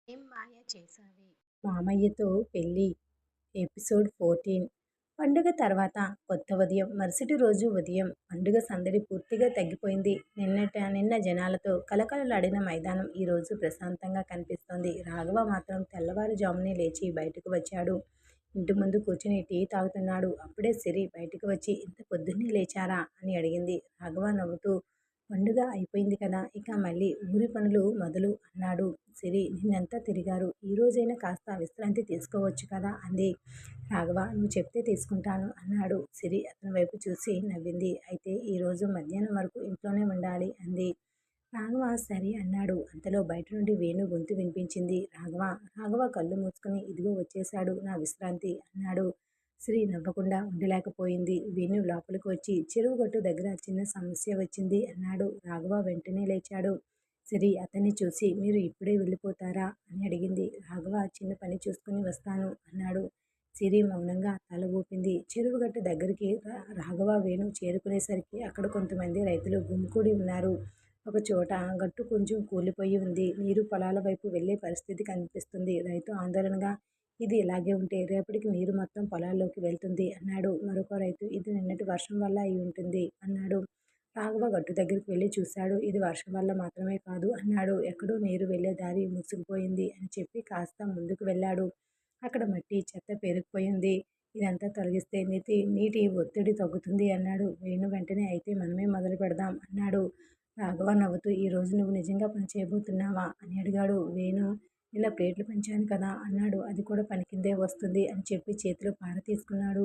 ఏం మాయ చేశావే మామయ్యతో పెళ్ళి ఎపిసోడ్ 14. పండుగ తర్వాత కొత్త ఉదయం. మరుసటి రోజు ఉదయం పండుగ సందడి పూర్తిగా తగ్గిపోయింది. నిన్న జనాలతో కలకలలాడిన మైదానం ఈరోజు ప్రశాంతంగా కనిపిస్తోంది. రాఘవ మాత్రం తెల్లవారుజామునే లేచి బయటకు వచ్చాడు. ఇంటి ముందు కూర్చుని టీ తాగుతున్నాడు. అప్పుడే సిరి బయటకు వచ్చి ఇంత పొద్దున్నే లేచారా అని అడిగింది. రాఘవ నవ్వుతూ పండుగ అయిపోయింది కదా, ఇక మళ్ళీ ఊరి పనులు మొదలు అన్నాడు. సిరి నిన్నంతా తిరిగారు, ఈ రోజైనా కాస్త విశ్రాంతి తీసుకోవచ్చు కదా అంది. రాఘవ నువ్వు చెప్తే తీసుకుంటాను అన్నాడు. సిరి అతని వైపు చూసి నవ్వింది. అయితే ఈరోజు మధ్యాహ్నం వరకు ఇంట్లోనే ఉండాలి అంది. రాఘవ సరే అన్నాడు. అంతలో బయట నుండి వేణు గొంతు వినిపించింది. రాఘవ. రాఘవ కళ్ళు మూసుకుని ఇదిగో వచ్చేశాడు నా విశ్రాంతి అన్నాడు. శ్రీ నవ్వకుండా ఉండలేకపోయింది. వేణు లోపలికి వచ్చి చెరువు గట్టు దగ్గర చిన్న సమస్య వచ్చింది అన్నాడు. రాఘవ వెంటనే లేచాడు. సిరి అతన్ని చూసి మీరు ఇప్పుడే వెళ్ళిపోతారా అని అడిగింది. రాఘవ చిన్న పని చూసుకుని వస్తాను అన్నాడు. సిరి మౌనంగా తల ఊపింది. చెరువు గట్టు దగ్గరికి రాఘవ వేణు చేరుకునేసరికి అక్కడ కొంతమంది రైతులు గుమికూడి ఉన్నారు. ఒక చోట గట్టు కొంచెం కూలిపోయి ఉంది. నీరు పొలాల వైపు వెళ్లే పరిస్థితి కనిపిస్తుంది. రైతు ఆందోళనగా ఇది ఇలాగే ఉంటే రేపటికి నీరు మొత్తం పొలాల్లోకి వెళ్తుంది అన్నాడు. మరొక రైతు ఇది నిన్నటి వర్షం వల్ల అయి ఉంటుంది అన్నాడు. రాఘవ గట్టు దగ్గరికి వెళ్ళి చూశాడు. ఇది వర్షం వల్ల మాత్రమే కాదు అన్నాడు. ఎక్కడో నీరు వెళ్లే దారి మూసుకుపోయింది అని చెప్పి కాస్త ముందుకు వెళ్ళాడు. అక్కడ మట్టి చెత్త పేరుకుపోయింది. ఇదంతా తొలగిస్తే నీటి ఒత్తిడి తగ్గుతుంది అన్నాడు. వేణు వెంటనే అయితే మనమే మొదలు పెడదాం అన్నాడు. రాఘవ నవ్వుతూ ఈ రోజు నువ్వు నిజంగా పని చేయబోతున్నావా అని అడిగాడు. వేణు నిన్న ప్లేట్లు పంచాను కదా అన్నాడు. అది కూడా పని కిందే వస్తుంది అని చెప్పి చేతిలో పార తీసుకున్నాడు.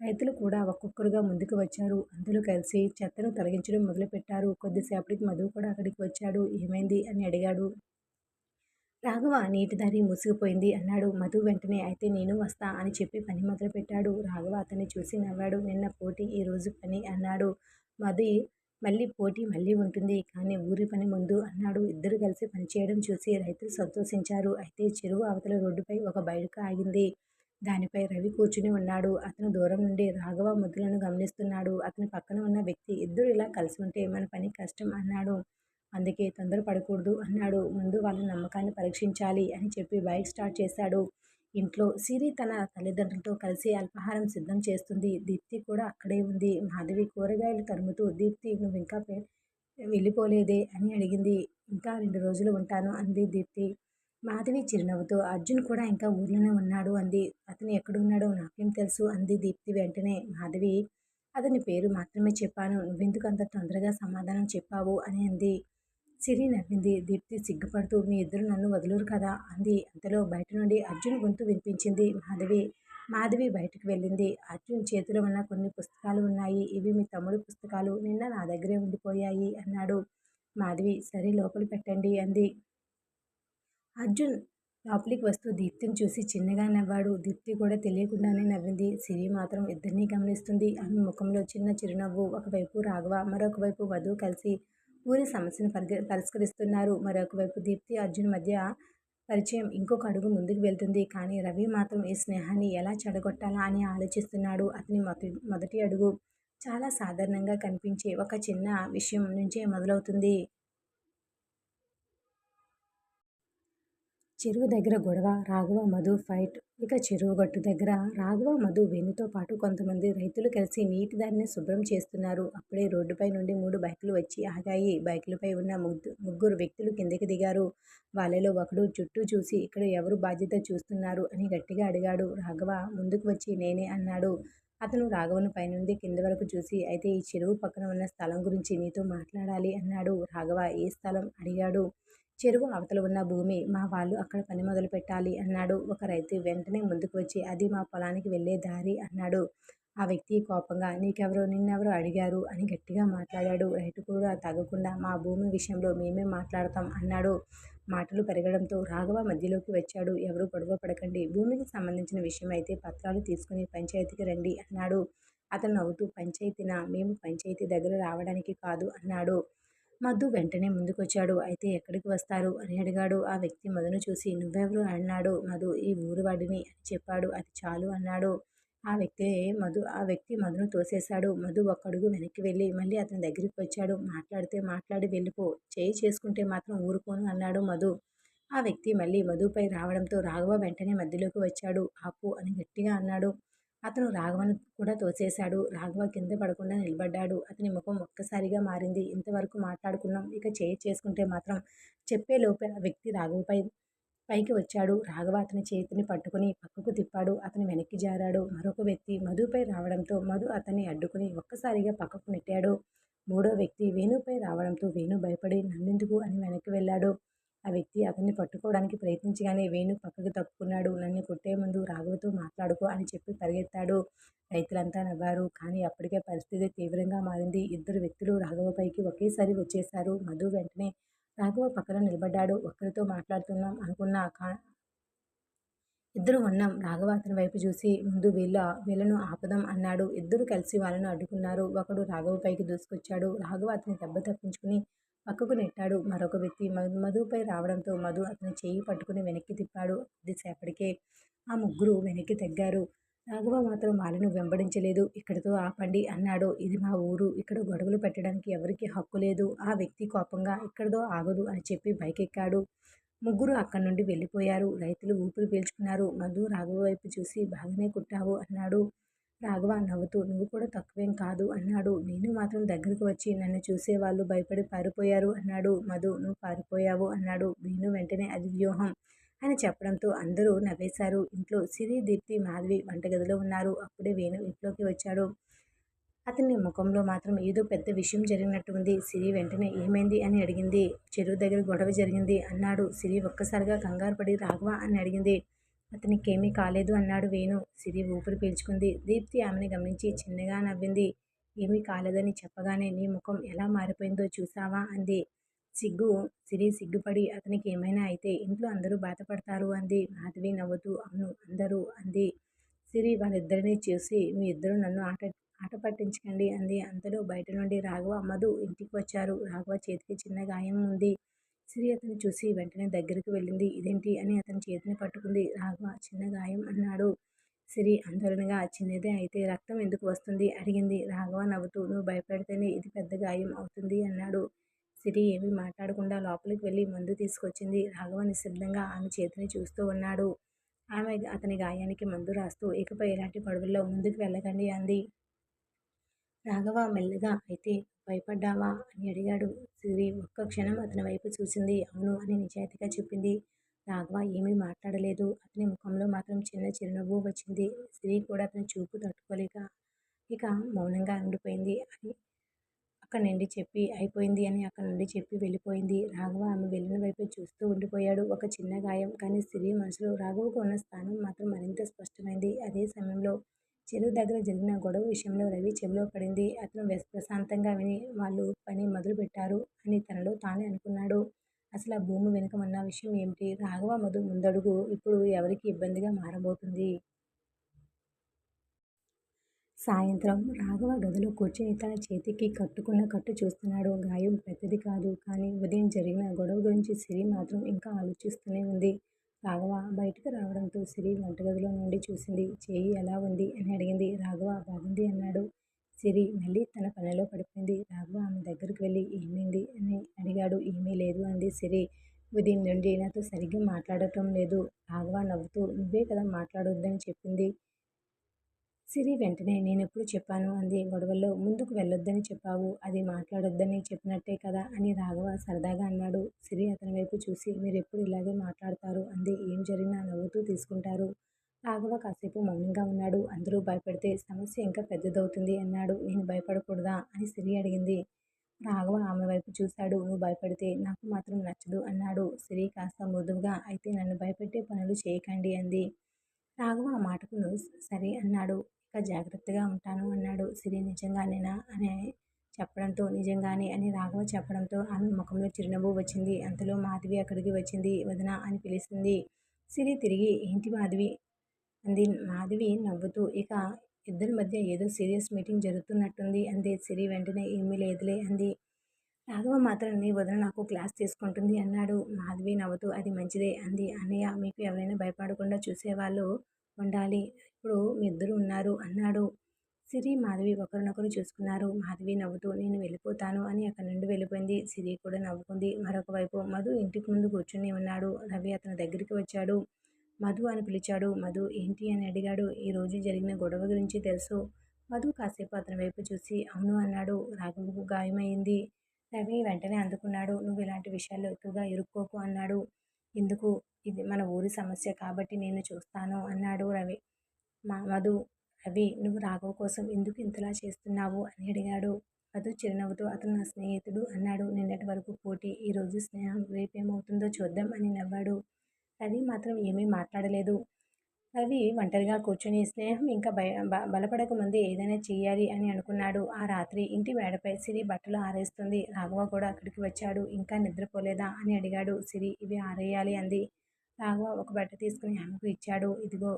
రైతులు కూడా ఒక్కొక్కరుగా ముందుకు వచ్చారు. అందరూ కలిసి చెత్తను తొలగించడం మొదలుపెట్టారు. కొద్దిసేపటికి మధు కూడా అక్కడికి వచ్చాడు. ఏమైంది అని అడిగాడు. రాఘవ నీటి దారి మూసుకుపోయింది అన్నాడు. మధు వెంటనే అయితే నేను వస్తా అని చెప్పి పని మొదలుపెట్టాడు. రాఘవ అతన్ని చూసి నవ్వాడు. నిన్న పోటీ ఈ రోజు పని అన్నాడు. మధు మళ్ళీ పోటీ మళ్ళీ ఉంటుంది, కానీ ఊరి పని ముందు అన్నాడు. ఇద్దరు కలిసి పనిచేయడం చూసి రైతులు సంతోషించారు. అయితే చెరువు అవతల రోడ్డుపై ఒక బైక్ ఆగింది. దానిపై రవి కూర్చుని ఉన్నాడు. అతను దూరం నుండి రాఘవ ముద్దులను గమనిస్తున్నాడు. అతని పక్కన ఉన్న వ్యక్తి ఇద్దరు ఇలా కలిసి ఉంటే మన పని కష్టం అన్నాడు. అందుకే తొందరపడకూడదు అన్నాడు. ముందు వాళ్ళ నమ్మకాన్ని పరీక్షించాలి అని చెప్పి బైక్ స్టార్ట్ చేశాడు. ఇంట్లో సిరి తన తల్లిదండ్రులతో కలిసి అల్పాహారం సిద్ధం చేస్తుంది. దీప్తి కూడా అక్కడే ఉంది. మాధవి కూరగాయలు తరుముతూ దీప్తి నువ్వు ఇంకా వెళ్ళిపోలేదే అని అడిగింది. ఇంకా 2 రోజులు ఉంటాను అంది దీప్తి. మాధవి చిరునవ్వుతో అర్జున్ కూడా ఇంకా ఊర్లోనే ఉన్నాడు అంది. అతను ఎక్కడున్నాడో నాకేం తెలుసు అంది దీప్తి వెంటనే. మాధవి అతని పేరు మాత్రమే చెప్పాను, నువ్వెందుకు అంత తొందరగా సమాధానం చెప్పావు అని అంది. సిరి నవ్వింది. దీప్తి సిగ్గుపడుతూ మీ ఇద్దరు నన్ను వదలరు కదా అంది. అంతలో బయట నుండి అర్జున్ గొంతు వినిపించింది. మాధవి బయటకు వెళ్ళింది. అర్జున్ చేతిలో ఉన్న కొన్ని పుస్తకాలు ఉన్నాయి. ఇవి మీ తమ్ముడి పుస్తకాలు, నిన్న నా దగ్గరే ఉండిపోయాయి అన్నాడు. మాధవి సరే లోపల పెట్టండి అంది. అర్జున్ లోపలికి వస్తూ దీప్తిని చూసి చిన్నగా నవ్వాడు. దీప్తి కూడా తెలియకుండానే నవ్వింది. సిరి మాత్రం ఇద్దరినీ గమనిస్తుంది. ఆమె ముఖంలో చిన్న చిరునవ్వు. ఒకవైపు రాఘవ, మరొక వైపు మధు కలిసి ఊరి సమస్యను పరిష్కరిస్తున్నారు. మరొక వైపు దీప్తి అర్జున్ మధ్య పరిచయం ఇంకొక అడుగు ముందుకు వెళ్తుంది. కానీ రవి మాత్రం ఈ స్నేహాన్ని ఎలా చెడగొట్టాలా అని ఆలోచిస్తున్నాడు. అతని మొదటి అడుగు చాలా సాధారణంగా కనిపించే ఒక చిన్న విషయం నుంచే మొదలవుతుంది. చెరువు దగ్గర గొడవ, రాఘవ మధు ఫైట్. ఇక చెరువు గట్టు దగ్గర రాఘవ మధు వేణుతో పాటు కొంతమంది రైతులు కలిసి నీటి దారిని శుభ్రం చేస్తున్నారు. అప్పుడే రోడ్డుపై నుండి 3 బైకులు వచ్చి ఆగాయి. బైకులపై ఉన్న ముగ్గురు వ్యక్తులు కిందకి దిగారు. వాళ్ళలో ఒకడు చుట్టూ చూసి ఇక్కడ ఎవరు బాధ్యత చూస్తున్నారు అని గట్టిగా అడిగాడు. రాఘవ ముందుకు వచ్చి నేనే అన్నాడు. అతను రాఘవను పైనుండి కింద వరకు చూసి అయితే ఈ చెరువు పక్కన ఉన్న స్థలం గురించి నీతో మాట్లాడాలి అన్నాడు. రాఘవ ఏ స్థలం అడిగాడు. చెరువు అవతల ఉన్న భూమి, మా వాళ్ళు అక్కడ పని మొదలు పెట్టాలి అన్నాడు. ఒక రైతు వెంటనే ముందుకు వచ్చి అది మా పొలానికి వెళ్ళే దారి అన్నాడు. ఆ వ్యక్తి కోపంగా నిన్నెవరో అడిగారు అని గట్టిగా మాట్లాడాడు. రైతు కూడా తగ్గకుండా మా భూమి విషయంలో మేమే మాట్లాడతాం అన్నాడు. మాటలు పెరగడంతో రాఘవ మధ్యలోకి వచ్చాడు. ఎవరు గొడవ పడకండి, భూమికి సంబంధించిన విషయం అయితే పత్రాలు తీసుకుని పంచాయతీకి రండి అన్నాడు. అతను నవ్వుతూ పంచాయతీనా, మేము పంచాయతీ దగ్గర రావడానికి కాదు అన్నాడు. మధు వెంటనే ముందుకొచ్చాడు. అయితే ఎక్కడికి వస్తారు అని అడిగాడు. ఆ వ్యక్తి మధును చూసి నువ్వెవరు అన్నాడు. మధు ఈ ఊరివాడిని అని చెప్పాడు. అది చాలు అన్నాడు. ఆ వ్యక్తి మధును తోసేశాడు. మధు ఒక్కడుగు వెనక్కి వెళ్ళి మళ్ళీ అతని దగ్గరికి వచ్చాడు. మాట్లాడితే మాట్లాడి వెళ్ళిపో, చేయి చేసుకుంటే మాత్రం ఊరుకోను అన్నాడు మధు. ఆ వ్యక్తి మళ్ళీ మధుపై రావడంతో రాఘవ వెంటనే మధ్యలోకి వచ్చాడు. ఆపు అని గట్టిగా అన్నాడు. అతను రాఘవను కూడా తోసేశాడు. రాఘవ కింద పడకుండా నిలబడ్డాడు. అతని ముఖం ఒక్కసారిగా మారింది. ఇంతవరకు మాట్లాడుకున్నాం, ఇక చేసుకుంటే మాత్రం చెప్పేలోపే ఆ వ్యక్తి రాఘవపై పైకి వచ్చాడు. రాఘవ అతని చేతిని పట్టుకుని పక్కకు తిప్పాడు. అతను వెనక్కి జారాడు. మరొక వ్యక్తి మధుపై రావడంతో మధు అతన్ని అడ్డుకుని ఒక్కసారిగా పక్కకు నెట్టాడు. మూడో వ్యక్తి వేణుపై రావడంతో వేణు భయపడి నన్నెందుకు అని వెనక్కి వెళ్ళాడు. ఆ వ్యక్తి అతన్ని పట్టుకోవడానికి ప్రయత్నించగానే వేణు పక్కకు తప్పుకున్నాడు. నన్ను కొట్టే ముందు రాఘవతో మాట్లాడుకో అని చెప్పి పరిగెత్తాడు. రైతులంతా నవ్వారు. కానీ అప్పటికే పరిస్థితి తీవ్రంగా మారింది. ఇద్దరు వ్యక్తులు రాఘవపైకి ఒకేసారి వచ్చేశారు. మధు వెంటనే రాఘవ పక్కన నిలబడ్డాడు. ఒక్కరితో మాట్లాడుతున్నాం అనుకున్నా ఇద్దరు ఉన్నాం. రాఘవ అతని వైపు చూసి ముందు వీళ్ళను ఆపుదాం అన్నాడు. ఇద్దరు కలిసి వాళ్ళను అడ్డుకున్నారు. ఒకడు రాఘవ పైకి దూసుకొచ్చాడు. రాఘవ అతని దెబ్బ తప్పించుకుని పక్కకు నెట్టాడు. మరొక వ్యక్తి మధుపై రావడంతో మధు అతని చేయి పట్టుకుని వెనక్కి తిప్పాడు. కొద్దిసేపటికే ఆ ముగ్గురు వెనక్కి తగ్గారు. రాఘవ మాత్రం వాళ్ళను వెంబడించలేదు. ఇక్కడితో ఆపండి అన్నాడు. ఇది మా ఊరు, ఇక్కడ గొడవలు పెట్టడానికి ఎవరికీ హక్కు లేదు. ఆ వ్యక్తి కోపంగా ఇక్కడితో ఆగదు అని చెప్పి బైకెక్కాడు. ముగ్గురు అక్కడి నుండి వెళ్ళిపోయారు. రైతులు ఊపిరి పీల్చుకున్నారు. మధు రాఘవ వైపు చూసి బాగానే కుట్టావు అన్నాడు. రాఘవ నవ్వుతూ నువ్వు కూడా తక్కువేం కాదు అన్నాడు. నేను మాత్రం దగ్గరకు వచ్చి నన్ను చూసే వాళ్ళు భయపడి పారిపోయారు అన్నాడు. మధు నువ్వు పారిపోయావు అన్నాడు. వేణు వెంటనే అది వ్యూహం అని చెప్పడంతో అందరూ నవ్వేశారు. ఇంట్లో సిరి, దీప్తి, మాధవి వంటగదిలో ఉన్నారు. అప్పుడే వేణు ఇంట్లోకి వచ్చాడు. అతని ముఖంలో మాత్రం ఏదో పెద్ద విషయం జరిగినట్టు ఉంది. సిరి వెంటనే ఏమైంది అని అడిగింది. చెరువు దగ్గర గొడవ జరిగింది అన్నాడు. సిరి ఒక్కసారిగా కంగారు పడి రాఘవ అని అడిగింది. అతనికేమీ కాలేదు అన్నాడు వేణు. సిరి ఊపిరి పీల్చుకుంది. దీప్తి ఆమెను గమనించి చిన్నగా నవ్వింది. ఏమీ కాలేదని చెప్పగానే నీ ముఖం ఎలా మారిపోయిందో చూసావా అంది. సిరి సిగ్గుపడి అతనికి ఏమైనా అయితే ఇంట్లో అందరూ బాధపడతారు అంది. మాధవి నవ్వుతూ అవును అందరూ అంది. సిరి వాళ్ళిద్దరినీ చూసి మీ ఇద్దరు నన్ను ఆట పట్టించకండి అంది. అంతలో బయట నుండి రాఘవ, మధు ఇంటికి వచ్చారు. రాఘవ చేతికి చిన్న గాయం ఉంది. సిరి అతన్ని చూసి వెంటనే దగ్గరికి వెళ్ళింది. ఇదేంటి అని అతని చేతిని పట్టుకుంది. రాఘవ చిన్న గాయం అన్నాడు. సిరి ఆందోళనగా చిన్నదే అయితే రక్తం ఎందుకు వస్తుంది అడిగింది. రాఘవ నవ్వుతూ నువ్వు భయపెడితేనే ఇది పెద్ద గాయం అవుతుంది అన్నాడు. సిరి ఏమీ మాట్లాడకుండా లోపలికి వెళ్ళి మందు తీసుకొచ్చింది. రాఘవ నిశ్శబ్దంగా ఆమె చేతిని చూస్తూ ఉన్నాడు. ఆమె అతని గాయానికి మందు రాస్తూ ఇకపై ఇలాంటి గొడవల్లో ముందుకు వెళ్ళకండి అంది. రాఘవ మెల్లగా అయితే భయపడ్డావా అని అడిగాడు. సిరి ఒక్క క్షణం అతని వైపు చూసింది. అవును అని నిజాయితీగా చెప్పింది. రాఘవ ఏమీ మాట్లాడలేదు. అతని ముఖంలో మాత్రం చిన్న చిరునవ్వు వచ్చింది. సిరి కూడా అతని చూపు తట్టుకోలేక ఇక మౌనంగా ఉండిపోయింది అని అక్కడి నుండి చెప్పి అయిపోయింది అని అక్కడి నుండి చెప్పి వెళ్ళిపోయింది. రాఘవ ఆమె వెళ్ళిన వైపే చూస్తూ ఉండిపోయాడు. ఒక చిన్న గాయం, కానీ సిరి మనసులో రాఘవకు ఉన్న స్థానం మాత్రం మరింత స్పష్టమైంది. అదే సమయంలో చెరువు దగ్గర జరిగిన గొడవ విషయంలో రవి చెవిలో పడింది. అతను ప్రశాంతంగా విని వాళ్ళు పని మొదలుపెట్టారు అని తనలో తానే అనుకున్నాడు. అసలు ఆ భూమి వెనుక ఉన్న విషయం ఏమిటి? రాఘవ మధు ముందడుగు ఇప్పుడు ఎవరికి ఇబ్బందిగా మారబోతుంది? సాయంత్రం రాఘవ గదిలో కూర్చుని తన చేతికి కట్టుకున్న కట్టు చూస్తున్నాడు. గాయం పెద్దది కాదు, కానీ ఉదయం జరిగిన గొడవ గురించి సిరి మాత్రం ఇంకా ఆలోచిస్తూనే ఉంది. రాఘవ బయటకు రావడంతో సిరి వంటగదిలో నుండి చూసింది. చేయి ఎలా ఉంది అని అడిగింది. రాఘవ బాగుంది అన్నాడు. సిరి మళ్ళీ తన పనిలో పడిపోయింది. రాఘవ ఆమె దగ్గరికి వెళ్ళి ఏమైంది అని అడిగాడు. ఏమీ లేదు అంది సిరి. ఉదయం నుండి నాతో సరిగ్గా మాట్లాడటం లేదు. రాఘవ నవ్వుతూ నువ్వే కదా మాట్లాడొద్దని చెప్పింది. సిరి వెంటనే నేనెప్పుడు చెప్పాను అంది. గొడవల్లో ముందుకు వెళ్ళొద్దని చెప్పావు. అది మాట్లాడొద్దని చెప్పినట్టే కదా అని రాఘవ సరదాగా అన్నాడు. సిరి అతని వైపు చూసి మీరెప్పుడు ఇలాగే మాట్లాడతారు అంది. ఏం జరిగినా నవ్వుతూ తీసుకుంటారు. రాఘవ కాసేపు మౌనంగా ఉన్నాడు. అందరూ భయపడితే సమస్య ఇంకా పెద్దదవుతుంది అన్నాడు. నేను భయపడకూడదా అని సిరి అడిగింది. రాఘవ ఆమె వైపు చూశాడు. నువ్వు భయపడితే నాకు మాత్రం నచ్చదు అన్నాడు. సిరి కాస్త మృదువుగా అయితే నన్ను భయపెట్టే పనులు చేయకండి అంది. రాఘవ ఆ మాటకు సరే అన్నాడు. ఇక జాగ్రత్తగా ఉంటాను అన్నాడు. సిరి నిజంగానేనా అని చెప్పడంతో నిజంగానే అని రాఘవ చెప్పడంతో ఆమె ముఖంలో చిరునవ్వు వచ్చింది. అంతలో మాధవి అక్కడికి వచ్చింది. వదిన అని పిలిచింది. సిరి తిరిగి ఏంటి మాధవి అంది. మాధవి నవ్వుతూ ఇక ఇద్దరి మధ్య ఏదో సీరియస్ మీటింగ్ జరుగుతున్నట్టుంది అంది. సిరి వెంటనే ఏమీ లేదులే అంది. రాఘవ మాత్రం నీ వదిన నాకు క్లాస్ తీసుకుంటుంది అన్నాడు. మాధవి నవ్వుతూ అది మంచిదే అంది. అన్నయ్య మీకు ఎవరైనా భయపడకుండా చూసేవాళ్ళు ఉండాలి. ఇప్పుడు మీ ఇద్దరు ఉన్నారు అన్నాడు. సిరి, మాధవి ఒకరినొకరు చూసుకున్నారు. మాధవి నవ్వుతూ నేను వెళ్ళిపోతాను అని అక్కడి నుండి వెళ్ళిపోయింది. సిరి కూడా నవ్వుకుంది. మరొక వైపు మధు ఇంటికి ముందు కూర్చుని ఉన్నాడు. రవి అతని దగ్గరికి వచ్చాడు. మధు అని పిలిచాడు. మధు ఏంటి అని అడిగాడు. ఈరోజు జరిగిన గొడవ గురించి తెలుసు. మధు కాసేపు అతని వైపు చూసి అవును అన్నాడు. రాఘవకు గాయమైంది. రవి వెంటనే అందుకున్నాడు. నువ్వు ఇలాంటి విషయాల్లో ఎక్కువగా ఇరుక్కోకు అన్నాడు. ఎందుకు? ఇది మన ఊరి సమస్య కాబట్టి నేను చూస్తాను అన్నాడు రవి. మధు, రవి నువ్వు రాఘవ కోసం ఎందుకు ఇంతలా చేస్తున్నావు అని అడిగాడు. మధు చిరునవ్వుతో అతను నా స్నేహితుడు అన్నాడు. నిన్నటి వరకు పోటీ, ఈరోజు స్నేహం, రేపేమవుతుందో చూద్దాం అని నవ్వాడు. రవి మాత్రం ఏమీ మాట్లాడలేదు. రవి ఒంటరిగా కూర్చొని స్నేహం ఇంకా బలపడక ముందే ఏదైనా చెయ్యాలి అని అనుకున్నాడు. ఆ రాత్రి ఇంటి మేడపై సిరి బట్టలు ఆరేస్తుంది. రాఘవ కూడా అక్కడికి వచ్చాడు. ఇంకా నిద్రపోలేదా అని అడిగాడు. సిరి ఇవి ఆరేయాలి అంది. రాఘవ ఒక బట్ట తీసుకుని ఆమెకు ఇచ్చాడు. ఇదిగో.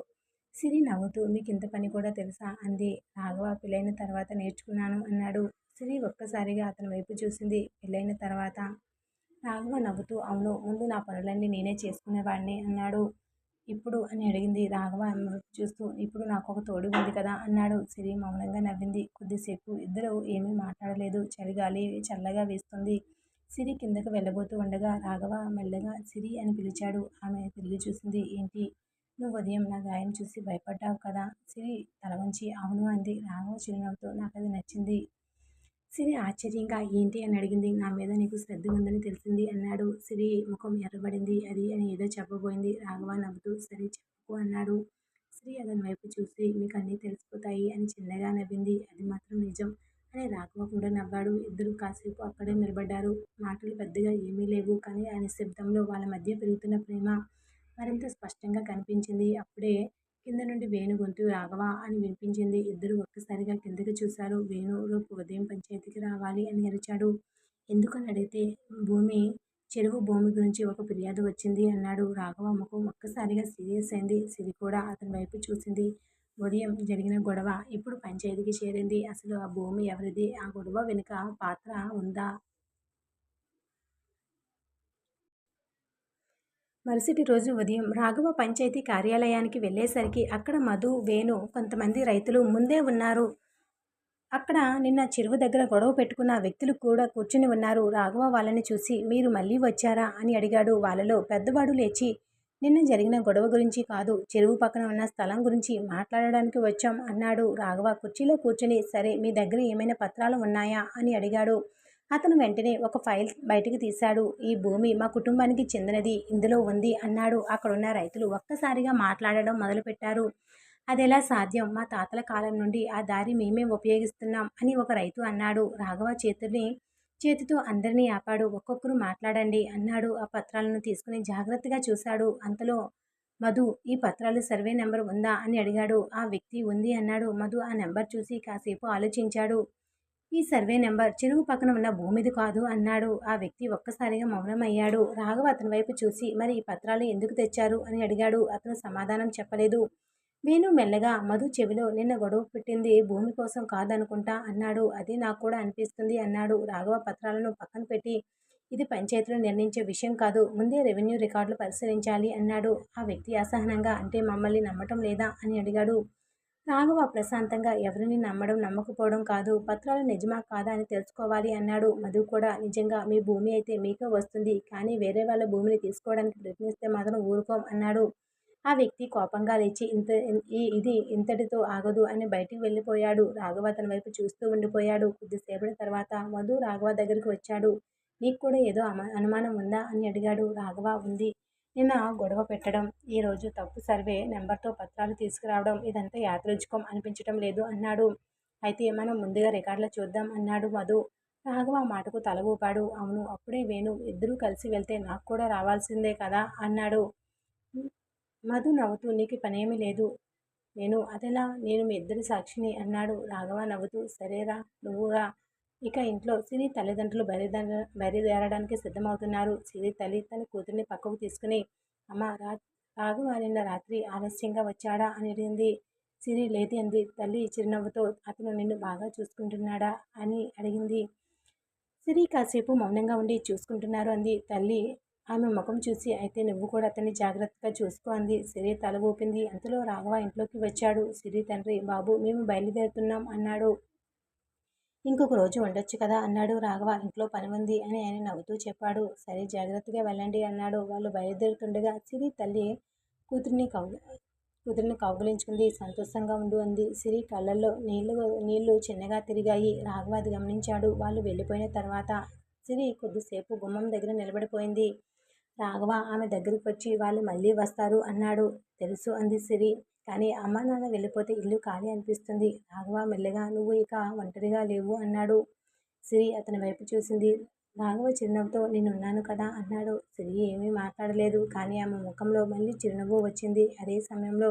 సిరి నవ్వుతూ మీకు ఇంత పని కూడా తెలుసా అంది. రాఘవ పెళ్ళైన తర్వాత నేర్చుకున్నాను అన్నాడు. సిరి ఒక్కసారిగా అతని వైపు చూసింది. పెళ్ళైన తర్వాత? రాఘవ నవ్వుతూ అవును, ముందు నా పనులన్నీ నేనే చేసుకునేవాడిని అన్నాడు. ఇప్పుడు అని అడిగింది. రాఘవ ఆమె వైపు చూస్తూ ఇప్పుడు నాకు ఒక తోడు ఉంది కదా అన్నాడు. సిరి మౌనంగా నవ్వింది. కొద్దిసేపు ఇద్దరు ఏమీ మాట్లాడలేదు. చలిగాలి చల్లగా వేస్తుంది. సిరి కిందకు వెళ్ళబోతూ ఉండగా రాఘవ మెల్లగా సిరి అని పిలిచాడు. ఆమె తిరిగి చూసింది. ఏంటి? నువ్వు ఉదయం నా గాయం చూసి భయపడ్డావు కదా? సిరి తల వంచి అవును అంది. రాఘవ చిరునవ్వుతో నాకది నచ్చింది. సిరి ఆశ్చర్యంగా ఏంటి అని అడిగింది. నా మీద నీకు శ్రద్ధ ఉందని తెలిసింది అన్నాడు. సిరి ముఖం ఎర్రబడింది. అది అని ఏదో చెప్పబోయింది. రాఘవ నవ్వుతూ సరే చెప్పుకో అన్నాడు. సిరి అతని వైపు చూసి మీకు అన్నీ తెలిసిపోతాయి అని చిన్నగా నవ్వింది. అది మాత్రం నిజం అని రాఘవ కూడా నవ్వాడు. ఇద్దరు కాసేపు అక్కడే నిలబడ్డారు. మాటలు పెద్దగా ఏమీ లేవు, కానీ ఆ నిశ్శబ్దంలో వాళ్ళ మధ్య పెరుగుతున్న ప్రేమ మరింత స్పష్టంగా కనిపించింది. అప్పుడే కింద నుండి వేణు గొంతు రాఘవ అని వినిపించింది. ఇద్దరు ఒక్కసారిగా కిందకి చూశారు. వేణు రేపు ఉదయం పంచాయతీకి రావాలి అని అరిచాడు. ఎందుకని అడిగితే చెరువు భూమి గురించి ఒక ఫిర్యాదు వచ్చింది అన్నాడు. రాఘవ ముఖం ఒక్కసారిగా సీరియస్ అయింది. సిరి కూడా అతని వైపు చూసింది. ఉదయం జరిగిన గొడవ ఇప్పుడు పంచాయతీకి చేరింది. అసలు ఆ భూమి ఎవరిది? ఆ గొడవ వెనుక పాత్ర ఉందా? మరుసటి రోజు ఉదయం రాఘవ పంచాయతీ కార్యాలయానికి వెళ్ళేసరికి అక్కడ మధు, వేణు, కొంతమంది రైతులు ముందే ఉన్నారు. అక్కడ నిన్న చెరువు దగ్గర గొడవ పెట్టుకున్న వ్యక్తులు కూడా కూర్చుని ఉన్నారు. రాఘవ వాళ్ళని చూసి మీరు మళ్ళీ వచ్చారా అని అడిగాడు. వాళ్ళలో పెద్దవాడు లేచి నిన్న జరిగిన గొడవ గురించి కాదు, చెరువు పక్కన ఉన్న స్థలం గురించి మాట్లాడడానికి వచ్చాం అన్నాడు. రాఘవ కుర్చీలో కూర్చుని సరే మీ దగ్గర ఏమైనా పత్రాలు ఉన్నాయా అని అడిగాడు. అతను వెంటనే ఒక ఫైల్ బయటకు తీశాడు. ఈ భూమి మా కుటుంబానికి చెందినది, ఇందులో ఉంది అన్నాడు. అక్కడున్న రైతులు ఒక్కసారిగా మాట్లాడడం మొదలుపెట్టారు. అదెలా సాధ్యం? మా తాతల కాలం నుండి ఆ దారి మేమే ఉపయోగిస్తున్నాం అని ఒక రైతు అన్నాడు. రాఘవ చేతితో అందరినీ ఆపాడు. ఒక్కొక్కరు మాట్లాడండి అన్నాడు. ఆ పత్రాలను తీసుకుని జాగ్రత్తగా చూశాడు. అంతలో మధు ఈ పత్రాలు సర్వే నెంబర్ ఉందా అని అడిగాడు. ఆ వ్యక్తి ఉంది అన్నాడు. మధు ఆ నెంబర్ చూసి కాసేపు ఆలోచించాడు. ఈ సర్వే నెంబర్ చెరువు పక్కన ఉన్న భూమిది కాదు అన్నాడు. ఆ వ్యక్తి ఒక్కసారిగా మౌనమయ్యాడు. రాఘవ అతని వైపు చూసి మరి ఈ పత్రాలు ఎందుకు తెచ్చారు అని అడిగాడు. అతను సమాధానం చెప్పలేదు. వేణు మెల్లగా మధు చెవిలో నిన్న గొడవ పెట్టింది భూమి కోసం కాదనుకుంటా అన్నాడు. అదే నాకు కూడా అనిపిస్తుంది అన్నాడు. రాఘవ పత్రాలను పక్కన పెట్టి ఇది పంచాయతీలో నిర్ణయించే విషయం కాదు, ముందే రెవెన్యూ రికార్డులు పరిశీలించాలి అన్నాడు. ఆ వ్యక్తి అసహనంగా అంటే మమ్మల్ని నమ్మటం లేదా అని అడిగాడు. రాఘవ ప్రశాంతంగా ఎవరిని నమ్మడం నమ్మకపోవడం కాదు, పత్రాలు నిజమా కాదా అని తెలుసుకోవాలి అన్నాడు. మధు కూడా నిజంగా మీ భూమి అయితే మీకే వస్తుంది, కానీ వేరే వాళ్ళ భూమిని తీసుకోవడానికి ప్రయత్నిస్తే మాత్రం ఊరుకోం అన్నాడు. ఆ వ్యక్తి కోపంగా లేచి ఇది ఇంతటితో ఆగదు అని బయటికి వెళ్ళిపోయాడు. రాఘవ అతని వైపు చూస్తూ ఉండిపోయాడు. కొద్దిసేపటి తర్వాత మధు రాఘవ దగ్గరికి వచ్చాడు. నీకు కూడా ఏదో అనుమానం ఉందా అని అడిగాడు. రాఘవ ఉంది. నిన్న గొడవ పెట్టడం, ఈరోజు తప్పు సర్వే నెంబర్తో పత్రాలు తీసుకురావడం ఇదంతా యాదృచ్ఛికం అనిపించటం లేదు అన్నాడు. అయితే మనం ముందుగా రికార్డులు చూద్దాం అన్నాడు మధు. రాఘవ మాటకు తల ఊపాడు. అవును, అప్పుడే వేణు ఇద్దరూ కలిసి వెళ్తే నాకు కూడా రావాల్సిందే కదా అన్నాడు. మధు నవ్వుతూ నీకు పనేమీ లేదు నేను అదెలా, నేను మీ ఇద్దరి సాక్షిని అన్నాడు. రాఘవ నవ్వుతూ సరేరా నువ్వురా. ఇక ఇంట్లో సిరి తల్లిదండ్రులు బయలుదేరడానికి సిద్ధమవుతున్నారు. సిరి తల్లి తన కూతురిని పక్కకు తీసుకుని అమ్మ రాఘవ నిన్న రాత్రి ఆలస్యంగా వచ్చాడా అని అడిగింది. సిరి లేది అంది. తల్లి చిరునవ్వుతో అతను నిన్ను బాగా చూసుకుంటున్నాడా అని అడిగింది. సిరి కాసేపు మౌనంగా ఉండి చూసుకుంటున్నారు అంది. తల్లి ఆమె ముఖం చూసి అయితే నువ్వు కూడా అతన్ని జాగ్రత్తగా చూసుకో అంది. సిరి తల ఊపింది. అంతలో రాఘవ ఇంట్లోకి వచ్చాడు. సిరి తండ్రి బాబు మేము బయలుదేరుతున్నాం అన్నాడు. ఇంకొక రోజు ఉండొచ్చు కదా అన్నాడు రాఘవ. ఇంట్లో పని ఉంది అని ఆయన నవ్వుతూ చెప్పాడు. సరే జాగ్రత్తగా వెళ్ళండి అన్నాడు. వాళ్ళు బయలుదేరుతుండగా సిరి తల్లి కూతురిని కూతురిని కౌగిలించుకుంది. సంతోషంగా ఉండు అంది. సిరి కళ్ళల్లో నీళ్లు చిన్నగా తిరిగాయి. రాఘవ అది గమనించాడు. వాళ్ళు వెళ్ళిపోయిన తర్వాత సిరి కొద్దిసేపు గుమ్మం దగ్గర నిలబడిపోయింది. రాఘవ ఆమె దగ్గరికి వచ్చి వాళ్ళు మళ్ళీ వస్తారు అన్నాడు. తెలుసు అంది సిరి. కానీ అమ్మా నాన్న వెళ్ళిపోతే ఇల్లు ఖాళీ అనిపిస్తుంది. రాఘవ మెల్లగా నువ్వు ఇక ఒంటరిగా లేవు అన్నాడు. సిరి అతని వైపు చూసింది. రాఘవ చిరునవ్వుతో నేనున్నాను కదా అన్నాడు. సిరి ఏమీ మాట్లాడలేదు. కానీ ఆమె ముఖంలో మళ్ళీ చిరునవ్వు వచ్చింది. అదే సమయంలో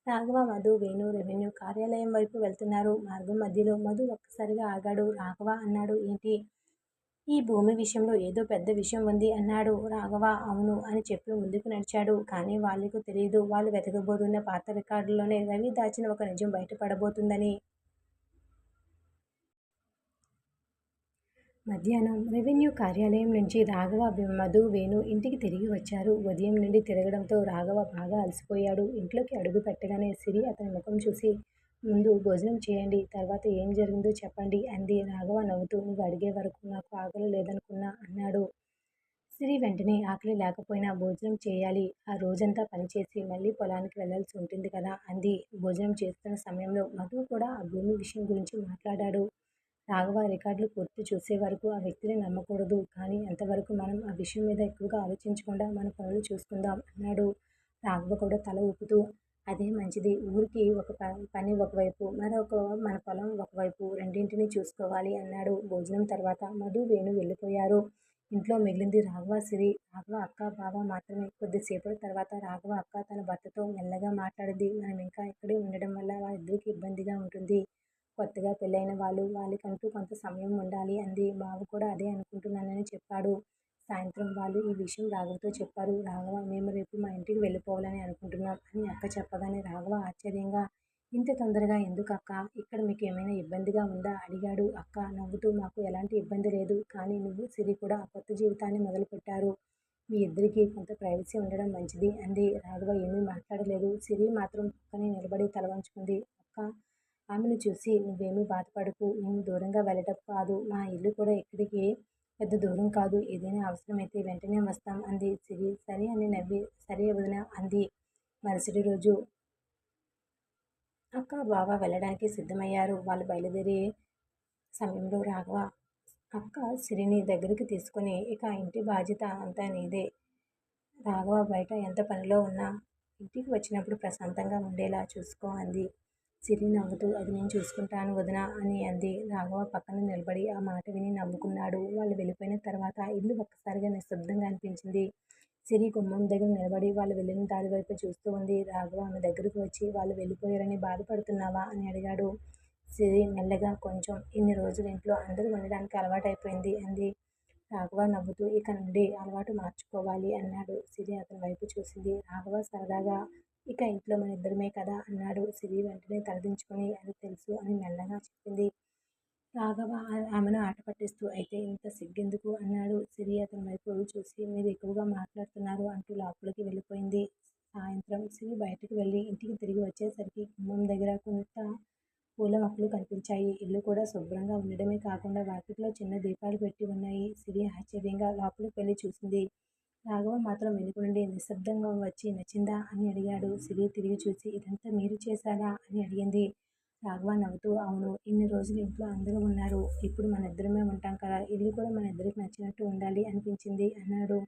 రాఘవ, మధు, వేణు రెవెన్యూ కార్యాలయం వైపు వెళ్తున్నారు. మార్గం మధ్యలో మధు ఒక్కసారిగా ఆగాడు. రాఘవ అన్నాడు. ఏంటి? ఈ భూమి విషయంలో ఏదో పెద్ద విషయం ఉంది అన్నాడు. రాఘవ అవును అని చెప్పి ముందుకు నడిచాడు. కానీ వాళ్ళకు తెలియదు వాళ్ళు వెతకబోతున్న పాత రికార్డుల్లోనే రవి దాచిన ఒక నిజం బయటపడబోతుందని. మధ్యాహ్నం రెవెన్యూ కార్యాలయం నుంచి రాఘవ, మధు, వేణు ఇంటికి తిరిగి వచ్చారు. ఉదయం నుండి తిరగడంతో రాఘవ బాగా అలసిపోయాడు. ఇంట్లోకి అడుగు పెట్టగానే సిరి అతని ముఖం చూసి ముందు భోజనం చేయండి, తర్వాత ఏం జరిగిందో చెప్పండి అంది. రాఘవ నవ్వుతూ నువ్వు అడిగే వరకు నాకు ఆకలి లేదనుకున్నా అన్నాడు. సిరి వెంటనే ఆకలి లేకపోయినా భోజనం చేయాలి, ఆ రోజంతా పనిచేసి మళ్ళీ పొలానికి వెళ్లాల్సి ఉంటుంది కదా అంది. భోజనం చేస్తున్న సమయంలో మధు కూడా ఆ భూమి విషయం గురించి మాట్లాడాడు. రాఘవ రికార్డులు పూర్తి చూసే వరకు ఆ వ్యక్తిని నమ్మకూడదు, కానీ అంతవరకు మనం ఆ విషయం మీద ఎక్కువగా ఆలోచించకుండా మన పనులు చూసుకుందాం అన్నాడు. రాఘవ కూడా తల ఊపుతూ అదే మంచిది, ఊరికి ఒక పని ఒకవైపు, మరొక మన పొలం ఒకవైపు, రెండింటినీ చూసుకోవాలి అన్నాడు. భోజనం తర్వాత మధు, వేణు వెళ్ళిపోయారు. ఇంట్లో మిగిలింది రాఘవ, సిరి. రాఘవ అక్క, బావ మాత్రమే. కొద్దిసేపటి తర్వాత రాఘవ అక్క తన భర్తతో మెల్లగా మాట్లాడింది. మనం ఇంకా ఇక్కడే ఉండడం వల్ల వాళ్ళిద్దరికీ ఇబ్బందిగా ఉంటుంది. కొత్తగా పెళ్ళైన వాళ్ళు, వాళ్ళకంటూ కొంత సమయం ఉండాలి అంది. బావ కూడా అదే అనుకుంటున్నానని చెప్పాడు. సాయంత్రం వాళ్ళు ఈ విషయం రాఘవతో చెప్పారు. రాఘవ మేము రేపు మా ఇంటికి వెళ్ళిపోవాలని అనుకుంటున్నాం అని అక్క చెప్పగానే రాఘవ ఆశ్చర్యంగా ఇంత తొందరగా ఎందుకు అక్క, ఇక్కడ మీకు ఏమైనా ఇబ్బందిగా ఉందా అడిగాడు. అక్క నవ్వుతూ మాకు ఎలాంటి ఇబ్బంది లేదు, కానీ నువ్వు సిరి కూడా ఆ కొత్త జీవితాన్ని మొదలుపెట్టారు, మీ ఇద్దరికీ కొంత ప్రైవసీ ఉండడం మంచిది అంది. రాఘవ ఏమీ మాట్లాడలేదు. సిరి మాత్రం పక్కనే నిలబడి తల వంచుకుంది. అక్క ఆమెను చూసి నువ్వేమీ బాధపడకు, నేను దూరంగా వెళ్ళటం కాదు, మా ఇల్లు కూడా ఇక్కడికి పెద్ద దూరం కాదు, ఏదైనా అవసరమైతే వెంటనే వస్తాం అంది. సిరి సరే అని నవ్వి సరే వదిన అంది. మరుసటి రోజు అక్క, బావ వెళ్ళడానికి సిద్ధమయ్యారు. వాళ్ళు బయలుదేరే సమయంలో రాఘవ అక్క సిరిని దగ్గరికి తీసుకుని ఇక ఇంటి బాధ్యత అంతా నీదే. రాఘవ బయట ఎంత పనిలో ఉన్నా ఇంటికి వచ్చినప్పుడు ప్రశాంతంగా ఉండేలా చూసుకో అంది. సిరి నవ్వుతూ అది నేను చూసుకుంటాను వదిన అని అంది. రాఘవ పక్కన నిలబడి ఆ మాట విని నవ్వుకున్నాడు. వాళ్ళు వెళ్ళిపోయిన తర్వాత ఇల్లు ఒక్కసారిగా నిశ్శబ్దంగా అనిపించింది. సిరి గుమ్మం దగ్గర నిలబడి వాళ్ళు వెళ్ళిన దారి వైపు చూస్తూ ఉంది. రాఘవ ఆమె దగ్గరకు వచ్చి వాళ్ళు వెళ్ళిపోయారని బాధపడుతున్నావా అని అడిగాడు. సిరి మెల్లగా కొంచెం, ఇన్ని రోజులు ఇంట్లో అందరూ ఉండడానికి అలవాటైపోయింది అంది. రాఘవ నవ్వుతూ ఇక నుండి అలవాటు మార్చుకోవాలి అన్నాడు. సిరి అతని వైపు చూసింది. రాఘవ సరదాగా ఇక ఇంట్లో మన ఇద్దరమే కదా అన్నాడు. సిరి వెంటనే తలదించుకొని అది తెలుసు అని మెల్లగా చెప్పింది. రాఘవ ఆమెను ఆట పట్టిస్తూ అయితే ఇంత సిగ్గెందుకు అన్నాడు. సిరి అతని వైపు చూసి మీరు ఎక్కువగా మాట్లాడుతున్నారు అంటూ లోపలికి వెళ్ళిపోయింది. సాయంత్రం సిరి బయటకు వెళ్ళి ఇంటికి తిరిగి వచ్చేసరికి గుమ్మం దగ్గర కొంత పూల మొక్కలు కనిపించాయి. ఇల్లు కూడా శుభ్రంగా ఉండడమే కాకుండా వాకిట్లో చిన్న దీపాలు పెట్టి ఉన్నాయి. సిరి ఆశ్చర్యంగా లోపలికి వెళ్ళి చూసింది. రాఘవ మాత్రం వెనుక నుండి నిశ్శబ్దంగా వచ్చి నచ్చిందా అని అడిగాడు. సిరి తిరిగి చూసి ఇదంతా మీరు చేశారా అని అడిగింది. రాఘవ నవ్వుతూ అవును, ఇన్ని రోజులు ఇంట్లో అందరూ ఉన్నారు, ఇప్పుడు మన ఇద్దరమే ఉంటాం కదా, ఇల్లు కూడా మన ఇద్దరికి నచ్చినట్టు ఉండాలి అనిపించింది అన్నాడు.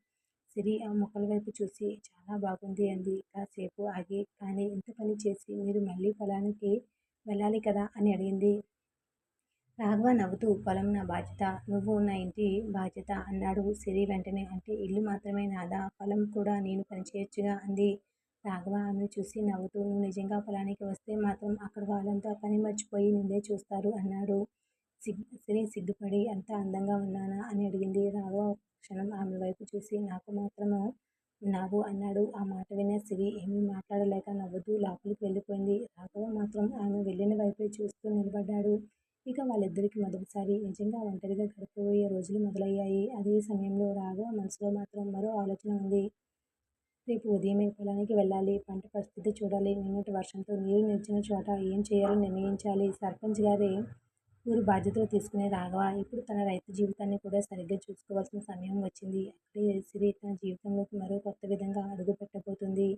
సిరి ఆ మొక్కల వైపు చూసి చాలా బాగుంది అంది. కాసేపు ఆగి కానీ ఇంత పని చేసి మీరు మళ్ళీ పొలానికి వెళ్ళాలి కదా అని అడిగింది. రాఘవ నవ్వుతూ పొలం నా బాధ్యత, నువ్వు నా ఇంటి బాధ్యత అన్నాడు. సిరి వెంటనే అంటే ఇల్లు మాత్రమే నాదా, పొలం కూడా నేను పనిచేయొచ్చుగా అంది. రాఘవ ఆమెను చూసి నవ్వుతూ నువ్వు నిజంగా పొలానికి వస్తే మాత్రం అక్కడ వాళ్ళంతా పని మర్చిపోయి నిన్నే చూస్తారు అన్నాడు. సిరి సిగ్గుపడి అంత అందంగా ఉన్నానా అని అడిగింది. రాఘవ క్షణం ఆమె వైపు చూసి నాకు మాత్రము ఉన్నావు అన్నాడు. ఆ మాట విన్న సిరి ఏమీ మాట్లాడలేక నవ్వుతూ లోపలికి వెళ్ళిపోయింది. రాఘవ మాత్రం ఆమె వెళ్ళిన వైపే చూస్తూ నిలబడ్డాడు. ఇక వాళ్ళిద్దరికీ మొదటిసారి నిజంగా ఒంటరిగా గడిపబోయే రోజులు మొదలయ్యాయి. అదే సమయంలో రాఘవ మనసులో మాత్రం మరో ఆలోచన ఉంది. రేపు ఉదయమే పొలానికి వెళ్ళాలి. పంట పరిస్థితి చూడాలి. నిన్నటి వర్షంతో నీరు నిలిచిన చోట ఏం చేయాలో నిర్ణయించాలి. సర్పంచ్ గారే ఊరి బాధ్యతలు తీసుకునే రాఘవ ఇప్పుడు తన రైతు జీవితాన్ని కూడా సరిగ్గా చూసుకోవాల్సిన సమయం వచ్చింది. అక్కడే సిరి తన జీవితంలోకి మరో కొత్త విధంగా అడుగు పెట్టబోతుంది.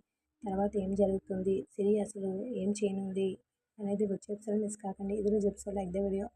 తర్వాత ఏం జరుగుతుంది? సిరి అసలు ఏం చేయనుంది అనేది వచ్చే ఎపిసోడ్ మిస్ కాకండి. ఇది రోజు ఎపిసోడ్ లైక్ ద వీడియో.